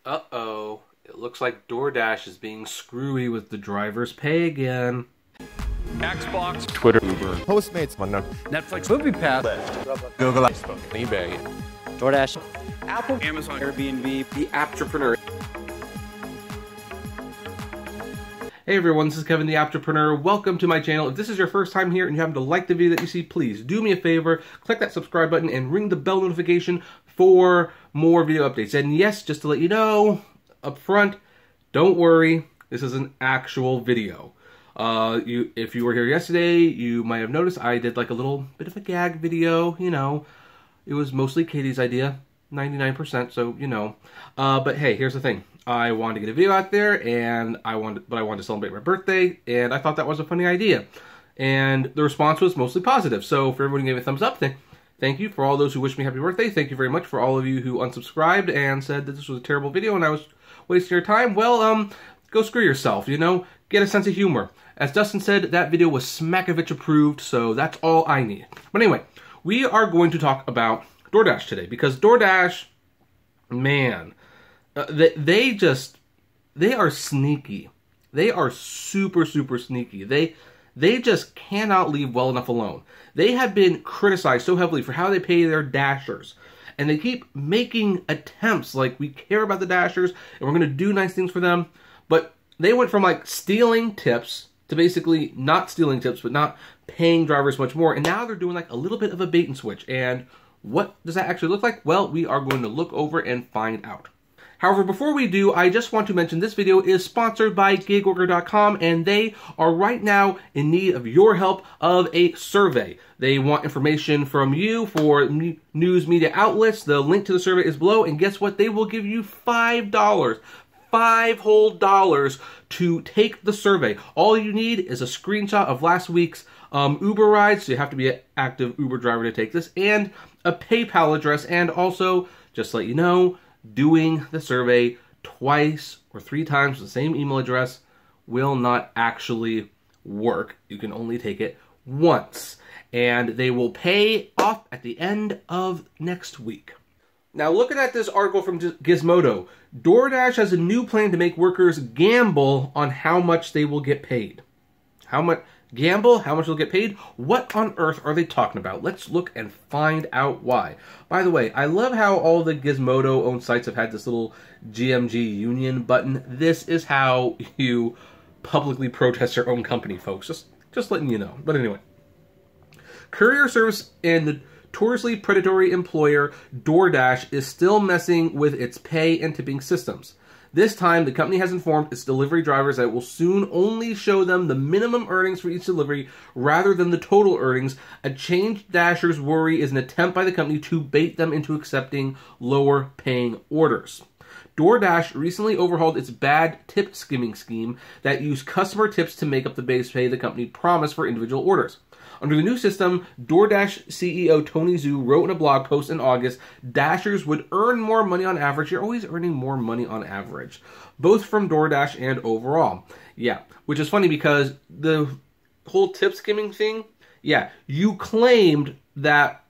Uh-oh. It looks like DoorDash is being screwy with the driver's pay again. Xbox, Twitter, Uber, Postmates, Netflix, MoviePass, Google, Facebook, eBay, DoorDash, Apple, Amazon, Airbnb, The Apptrepreneur. Hey everyone, this is Kevin the Apptrepreneur. Welcome to my channel. If this is your first time here and you happen to like the video that you see, please do me a favor, click that subscribe button and ring the bell notification for more video updates. And yes, just to let you know, up front, don't worry, this is an actual video. If you were here yesterday, you might have noticed I did like a little bit of a gag video, you know. It was mostly Katie's idea, 99%, so, you know. But hey, here's the thing. I wanted to get a video out there, and I wanted to celebrate my birthday, and I thought that was a funny idea. And the response was mostly positive. So for everyone who gave me a thumbs up, thank you. For all those who wished me happy birthday, thank you very much. For all of you who unsubscribed and said that this was a terrible video and I was wasting your time, well, go screw yourself, you know? Get a sense of humor. As Dustin said, that video was Smackovich approved, so that's all I need. But anyway, we are going to talk about DoorDash today, because DoorDash, man, they are sneaky. They are super, super sneaky. They just cannot leave well enough alone. They have been criticized so heavily for how they pay their Dashers. And they keep making attempts, like, we care about the Dashers, and we're going to do nice things for them. But they went from, like, stealing tips to basically not stealing tips, but not paying drivers much more. And now they're doing, like, a little bit of a bait and switch. And what does that actually look like? Well, we are going to look over and find out. However, before we do, I just want to mention this video is sponsored by gigworker.com, and they are right now in need of your help of a survey. They want information from you for news media outlets. The link to the survey is below, and guess what? They will give you $5. $5 whole to take the survey. All you need is a screenshot of last week's Uber ride, so you have to be an active Uber driver to take this, and a PayPal address, and also, just to let you know, doing the survey twice or 3 times with the same email address will not actually work. You can only take it once, and they will pay off at the end of next week. Now, looking at this article from Gizmodo, DoorDash has a new plan to make workers gamble on how much they will get paid. How much they'll get paid? What on earth are they talking about? Let's look and find out why. By the way, I love how all the Gizmodo-owned sites have had this little GMG union button. This is how you publicly protest your own company, folks. Just letting you know. But anyway. Courier service and the notoriously predatory employer DoorDash is still messing with its pay and tipping systems. This time, the company has informed its delivery drivers that it will soon only show them the minimum earnings for each delivery rather than the total earnings. A change Dashers worry is an attempt by the company to bait them into accepting lower paying orders. DoorDash recently overhauled its bad tip skimming scheme that used customer tips to make up the base pay the company promised for individual orders. Under the new system, DoorDash CEO Tony Zhu wrote in a blog post in August, Dashers would earn more money on average. You're always earning more money on average, both from DoorDash and overall. Yeah, which is funny because the whole tip skimming thing, yeah, you claimed that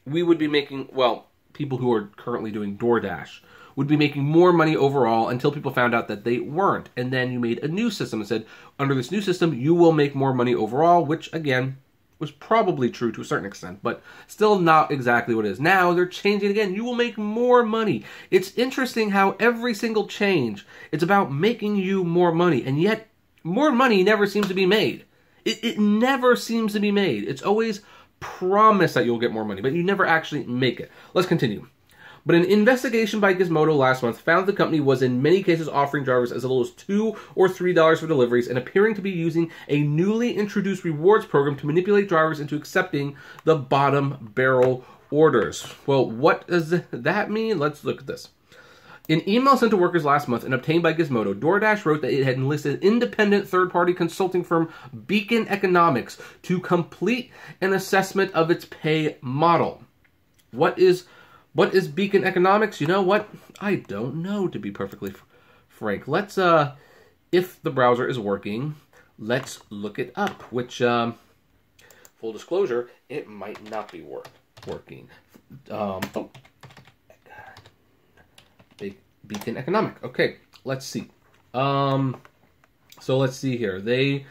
we would be making, well, people who are currently doing DoorDash would be making more money overall until people found out that they weren't. And then you made a new system and said, under this new system, you will make more money overall, which, again, was probably true to a certain extent, but still not exactly what it is. Now they're changing it again. You will make more money. It's interesting how every single change, it's about making you more money, and yet more money never seems to be made. It never seems to be made. It's always promised that you'll get more money, but you never actually make it. Let's continue. But an investigation by Gizmodo last month found the company was in many cases offering drivers as little as $2 or $3 for deliveries and appearing to be using a newly introduced rewards program to manipulate drivers into accepting the bottom barrel orders. Well, what does that mean? Let's look at this. In email sent to workers last month and obtained by Gizmodo, DoorDash wrote that it had enlisted independent third-party consulting firm Beacon Economics to complete an assessment of its pay model. What is Beacon Economics? You know what? I don't know, to be perfectly frank. Let's, if the browser is working, let's look it up, which, full disclosure, it might not be working. Beacon Economic. Okay, let's see. So let's see here. They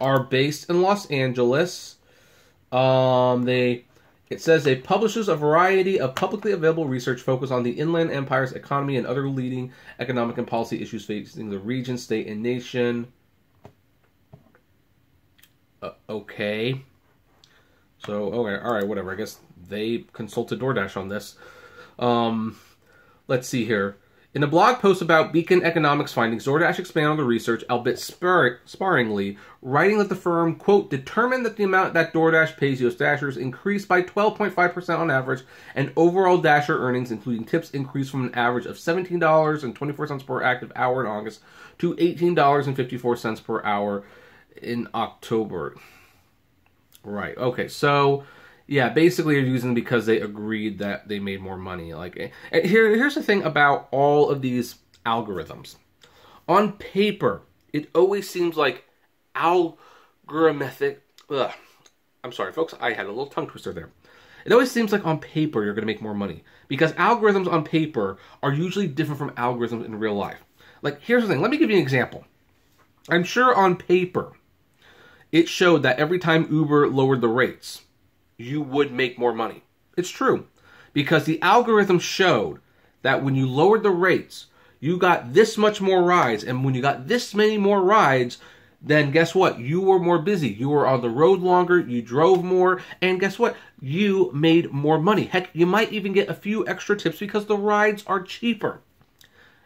are based in Los Angeles. It says it publishes a variety of publicly available research focused on the Inland Empire's economy and other leading economic and policy issues facing the region, state, and nation. Okay. So, okay, alright, whatever. I guess they consulted DoorDash on this. Let's see here. In a blog post about Beacon Economics findings, DoorDash expanded on the research, albeit sparingly, writing that the firm, quote, determined that the amount that DoorDash pays U.S. Dashers increased by 12.5% on average, and overall Dasher earnings, including tips, increased from an average of $17.24 per active hour in August to $18.54 per hour in October. Right, okay, so yeah, basically you're using them because they agreed that they made more money. Like, here's the thing about all of these algorithms. On paper, it always seems like algorithmic. Ugh. I'm sorry, folks. I had a little tongue twister there. It always seems like on paper you're going to make more money because algorithms on paper are usually different from algorithms in real life. Like, here's the thing. Let me give you an example. I'm sure on paper it showed that every time Uber lowered the rates, you would make more money. It's true. Because the algorithm showed that when you lowered the rates, you got this much more rides. And when you got this many more rides, then guess what? You were more busy. You were on the road longer. You drove more. And guess what? You made more money. Heck, you might even get a few extra tips because the rides are cheaper.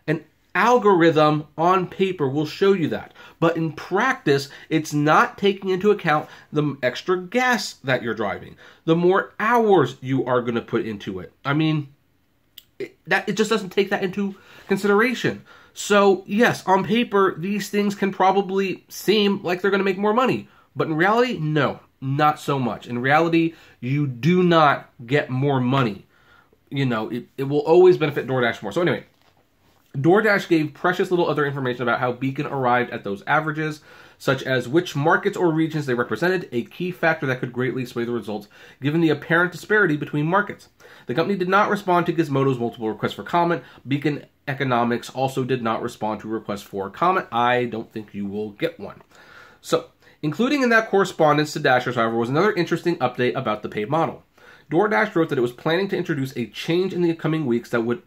An algorithm on paper will show you that. But in practice, it's not taking into account the extra gas that you're driving, the more hours you are going to put into it. I mean, it just doesn't take that into consideration. So, yes, on paper, these things can probably seem like they're going to make more money. But in reality, no, not so much. In reality, you do not get more money. You know, it will always benefit DoorDash more. So anyway, DoorDash gave precious little other information about how Beacon arrived at those averages, such as which markets or regions they represented, a key factor that could greatly sway the results given the apparent disparity between markets. The company did not respond to Gizmodo's multiple requests for comment. Beacon Economics also did not respond to requests for comment. I don't think you will get one. So, including in that correspondence to Dashers, however, was another interesting update about the paid model. DoorDash wrote that it was planning to introduce a change in the coming weeks that would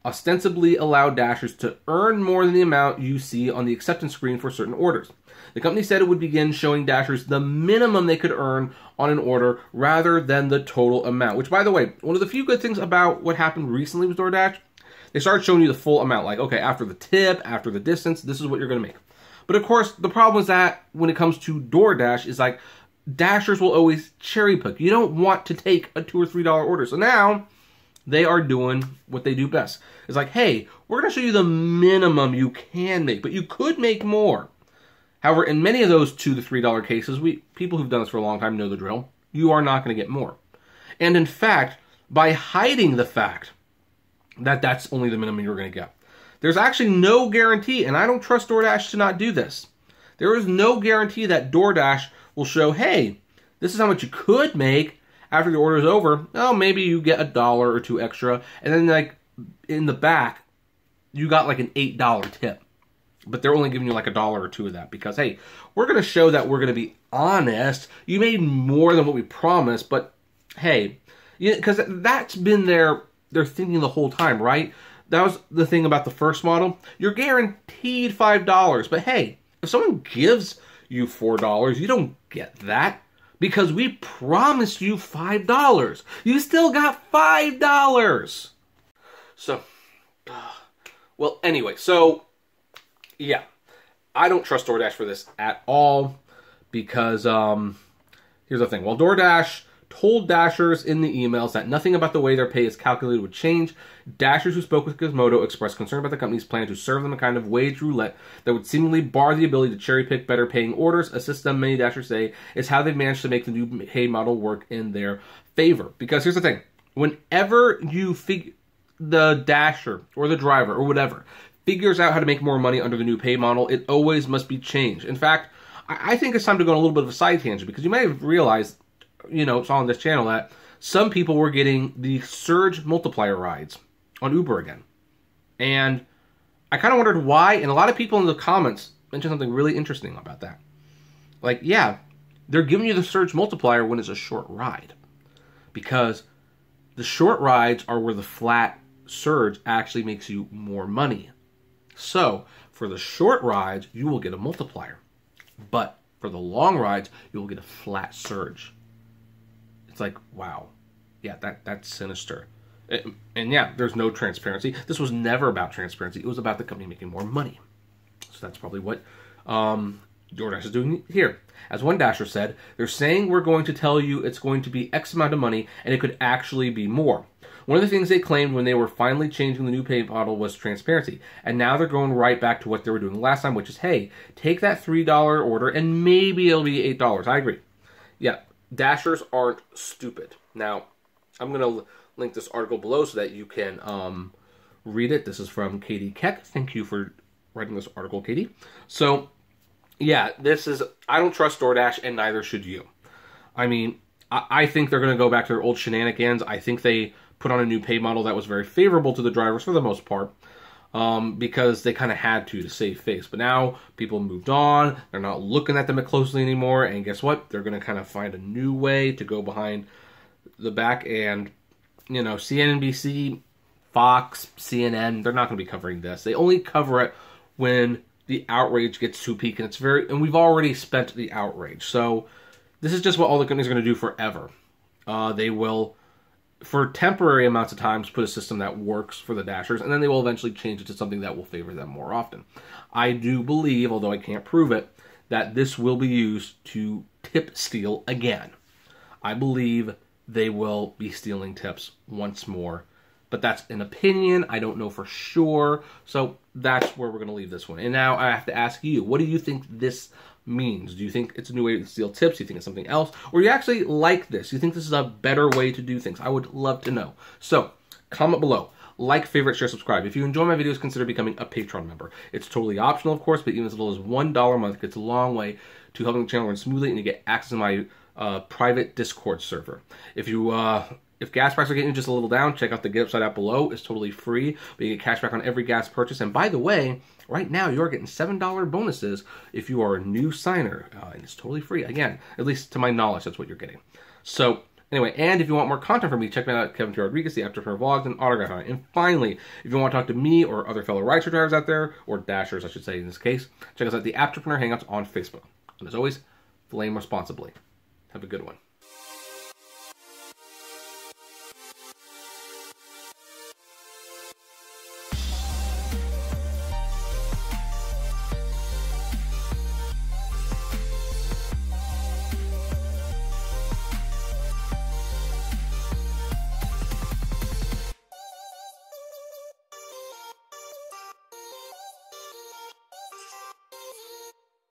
ostensibly allow Dashers to earn more than the amount you see on the acceptance screen for certain orders. The company said it would begin showing Dashers the minimum they could earn on an order rather than the total amount. Which, by the way, one of the few good things about what happened recently with DoorDash, they started showing you the full amount. Like, okay, after the tip, after the distance, this is what you're going to make. But of course, the problem is that when it comes to DoorDash is like, Dashers will always cherry pick. You don't want to take a $2 or $3 order. So now they are doing what they do best. It's like, hey, we're going to show you the minimum you can make, but you could make more. However, in many of those $2 to $3 cases, people who've done this for a long time know the drill. You are not going to get more. And in fact, by hiding the fact that that's only the minimum you're going to get, there's actually no guarantee, and I don't trust DoorDash to not do this. There is no guarantee that DoorDash will show, hey, this is how much you could make after the order is over. Oh, maybe you get $1 or $2 extra, and then like in the back, you got like an $8 tip. But they're only giving you like $1 or $2 of that because, hey, we're going to show that we're going to be honest. You made more than what we promised, but hey, because that's been their thinking the whole time, right? That was the thing about the first model. You're guaranteed $5, but hey, if someone gives you $4, you don't get that because we promised you $5. You still got $5. So, well, anyway, so yeah, I don't trust DoorDash for this at all because here's the thing. While DoorDash told Dashers in the emails that nothing about the way their pay is calculated would change, Dashers who spoke with Gizmodo expressed concern about the company's plan to serve them a kind of wage roulette that would seemingly bar the ability to cherry-pick better-paying orders, a system many Dashers say is how they've managed to make the new pay model work in their favor. Because here's the thing. Whenever you the Dasher or the driver or whatever figures out how to make more money under the new pay model, it always must be changed. In fact, I think it's time to go on a little bit of a side tangent because you might have realized, it's on this channel that some people were getting the surge multiplier rides on Uber again. And I kind of wondered why, and a lot of people in the comments mentioned something really interesting about that. Like, yeah, they're giving you the surge multiplier when it's a short ride. Because the short rides are where the flat surge actually makes you more money. So, for the short rides, you will get a multiplier. But for the long rides, you will get a flat surge. It's like, wow. Yeah, that's sinister. And yeah, there's no transparency. This was never about transparency. It was about the company making more money. So that's probably what DoorDash is doing here. As one Dasher said, they're saying we're going to tell you it's going to be X amount of money, and it could actually be more. One of the things they claimed when they were finally changing the new pay model was transparency. And now they're going right back to what they were doing last time, which is, hey, take that $3 order and maybe it'll be $8. I agree. Yeah, Dashers aren't stupid. Now, I'm going to link this article below so that you can read it. This is from Katie Keck. Thank you for writing this article, Katie. So, yeah, I don't trust DoorDash, and neither should you. I mean, I think they're going to go back to their old shenanigans. I think they put on a new pay model that was very favorable to the drivers for the most part, because they kind of had to save face. But now people moved on. They're not looking at them closely anymore. And guess what? They're going to kind of find a new way to go behind the back. And, you know, CNBC, Fox, CNN, they're not going to be covering this. They only cover it when the outrage gets to peak. And we've already spent the outrage. So this is just what all the companies are going to do forever. They will, for temporary amounts of times, put a system that works for the Dashers, and then they will eventually change it to something that will favor them more often. I do believe, although I can't prove it, that this will be used to tip steal again. I believe they will be stealing tips once more, but that's an opinion. I don't know for sure, so that's where we're going to leave this one. And now I have to ask you, what do you think this means? Do you think it's a new way to steal tips? Do you think it's something else? Or do you actually like this? Do you think this is a better way to do things? I would love to know. So, comment below. Like, favorite, share, subscribe. If you enjoy my videos, consider becoming a Patreon member. It's totally optional, of course, but even as little as $1 a month gets a long way to helping the channel run smoothly, and you get access to my private Discord server. If gas prices are getting just a little down, check out the Get Upside app below. It's totally free, but you get cash back on every gas purchase. And by the way, right now you are getting $7 bonuses if you are a new signer. And it's totally free. Again, at least to my knowledge, that's what you're getting. So anyway, and if you want more content from me, check me out at Kevin T. Rodriguez, the Apptrepreneur vlogs, and Autograph on it. And finally, if you want to talk to me or other fellow rideshare drivers out there, or Dashers, I should say in this case, check us out at the Apptrepreneur Hangouts on Facebook. And as always, flame responsibly. Have a good one.